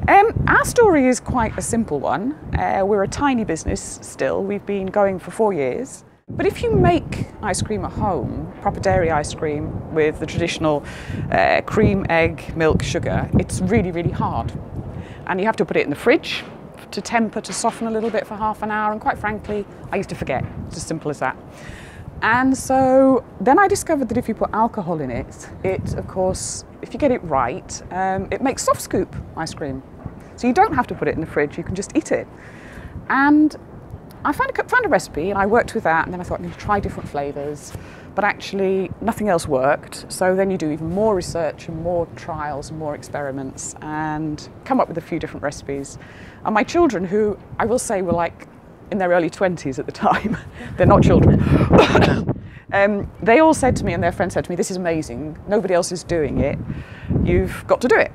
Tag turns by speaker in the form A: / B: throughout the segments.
A: Our story is quite a simple one. We're a tiny business still. We've been going for 4 years. But if you make ice cream at home, proper dairy ice cream with the traditional cream, egg, milk, sugar, it's really, really hard. And you have to put it in the fridge to temper, to soften a little bit for half an hour. And quite frankly, I used to forget. It's as simple as that. And so then I discovered that if you put alcohol in it, of course, if you get it right, it makes soft scoop ice cream. So you don't have to put it in the fridge, you can just eat it. And I found a recipe and I worked with that, and then I thought I'm going to try different flavours, but actually nothing else worked. So then you do even more research and more trials and more experiments and come up with a few different recipes. And my children, who I will say were like in their early 20s at the time, they're not children, they all said to me, and their friends said to me, this is amazing, nobody else is doing it, you've got to do it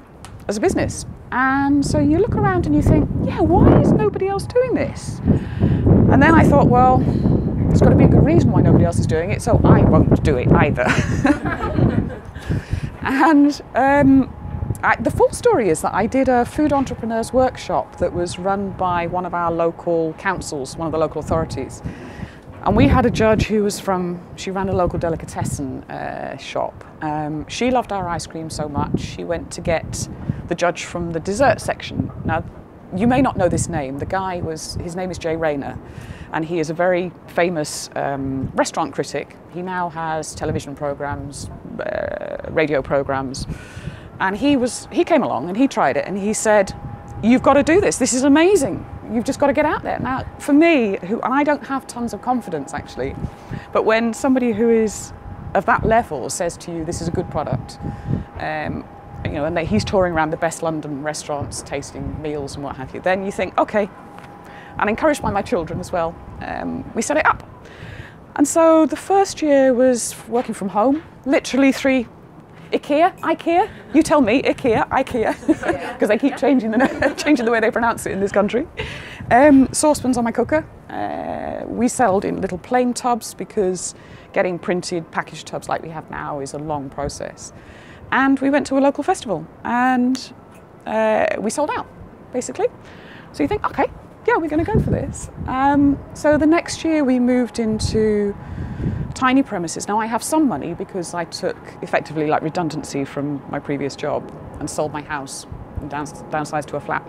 A: as a business. And so you look around and you think, yeah, why is nobody else doing this? And then I thought, well, there's got to be a good reason why nobody else is doing it, so I won't do it either. And the full story is that I did a food entrepreneurs workshop that was run by one of our local councils, one of the local authorities. And we had a judge who was she ran a local delicatessen shop. She loved our ice cream so much, she went to get the judge from the dessert section. Now, you may not know this name. The guy his name is Jay Rayner, and he is a very famous restaurant critic. He now has television programs, radio programs. And he came along and he tried it and he said, you've got to do this. This is amazing. You've just got to get out there. Now, for me, and I don't have tons of confidence actually, but when somebody who is of that level says to you, this is a good product, you know, and he's touring around the best London restaurants, tasting meals and what have you, then you think, okay. And encouraged by my children as well, we set it up. And so the first year was working from home, literally 3 IKEA, you tell me, IKEA, because they keep changing the way they pronounce it in this country. Saucepans on my cooker. We settled in little plain tubs because getting printed packaged tubs like we have now is a long process. And we went to a local festival and we sold out, basically. So you think, okay, yeah, we're going to go for this. So the next year we moved into tiny premises. Now I have some money because I took effectively like redundancy from my previous job and sold my house and downsized to a flat.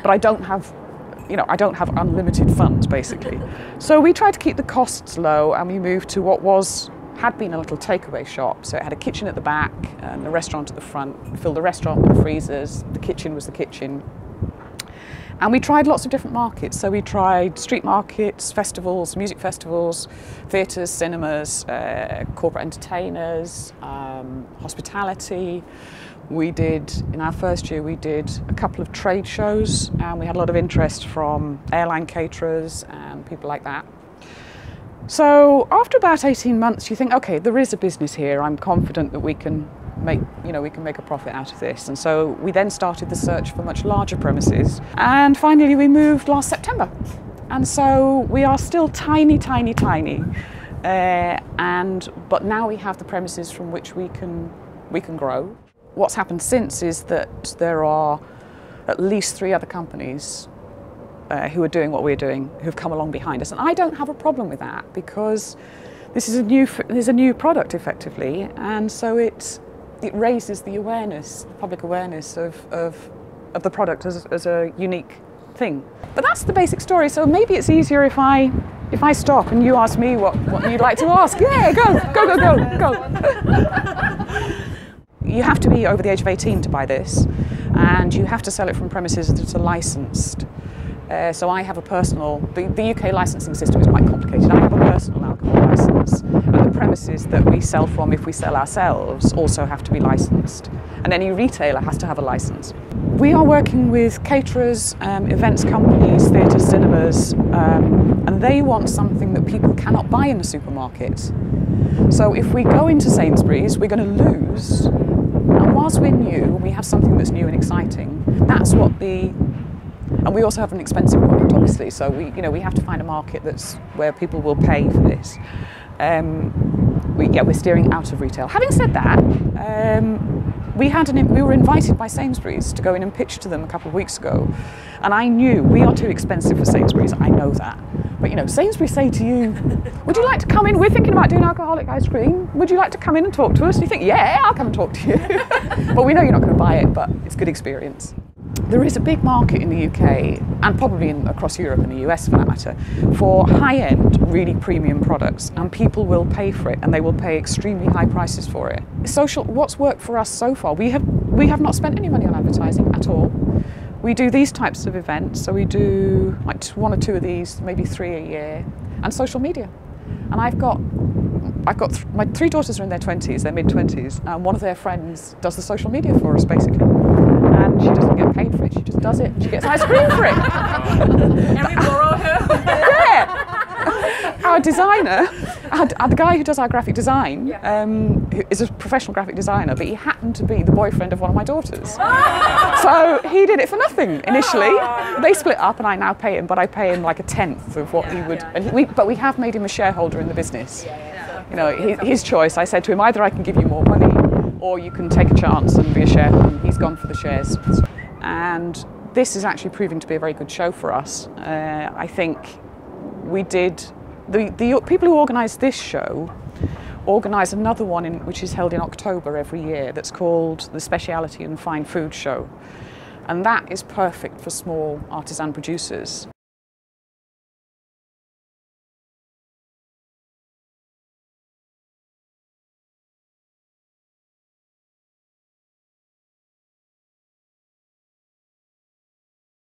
A: But I don't have, you know, I don't have unlimited funds basically. So we tried to keep the costs low and we moved to what had been a little takeaway shop. So it had a kitchen at the back and a restaurant at the front. We filled the restaurant with freezers, the kitchen was the kitchen. And we tried lots of different markets. So we tried street markets, festivals, music festivals, theatres, cinemas, corporate entertainers, hospitality. In our first year, we did a couple of trade shows and we had a lot of interest from airline caterers and people like that. So after about 18 months, you think, okay, there is a business here. I'm confident that we can make a profit out of this. And so we then started the search for much larger premises. And finally we moved last September. And so we are still tiny, tiny, tiny. But now we have the premises from which we can grow. What's happened since is that there are at least 3 other companies who are doing what we're doing, who've come along behind us. And I don't have a problem with that because this is a new product effectively. And so it raises the awareness, public awareness of the product as a unique thing. But that's the basic story. So maybe it's easier if I stop and you ask me what you'd like to ask. Yeah, go. You have to be over the age of 18 to buy this, and you have to sell it from premises that are licensed. So I have a personal, the UK licensing system is quite complicated. I have a personal alcohol licence, and the premises that we sell from, if we sell ourselves, also have to be licensed. And any retailer has to have a licence. We are working with caterers, events companies, theatres, cinemas, and they want something that people cannot buy in the supermarket. So if we go into Sainsbury's, we're going to lose. And whilst we're new, we have something that's new and exciting. That's what and we also have an expensive product, obviously. So we have to find a market where people will pay for this. We're steering out of retail. Having said that, we were invited by Sainsbury's to go in and pitch to them a couple of weeks ago, and I knew we are too expensive for Sainsbury's. I know that, but you know, Sainsbury's say to you, "Would you like to come in? We're thinking about doing alcoholic ice cream. Would you like to come in and talk to us?" And you think, "Yeah, I'll come and talk to you." But we know you're not going to buy it, but it's a good experience. There is a big market in the UK, and probably across Europe and the US for that matter, for high-end, really premium products, and people will pay for it, and they will pay extremely high prices for it. What's worked for us so far, we have not spent any money on advertising at all. We do these types of events, so we do like 1 or 2 of these, maybe 3 a year, and social media. And I've got my 3 daughters are in their 20s, their mid-20s, and one of their friends does the social media for us, basically. And she doesn't get paid for it, she just does it, and she gets ice cream for it.
B: Can we borrow her?
A: Yeah! Our designer, the guy who does our graphic design, who is a professional graphic designer, but he happened to be the boyfriend of one of my daughters. So he did it for nothing initially. They split up and I now pay him, but I pay him like 1/10 of what he would. And but we have made him a shareholder in the business. You know, his choice. I said to him, either I can give you more money or you can take a chance and be a shareholder. And he's gone for the shares. And this is actually proving to be a very good show for us. I think we did, the people who organised this show organise another one which is held in October every year that's called the Speciality and Fine Food Show. And that is perfect for small artisan producers.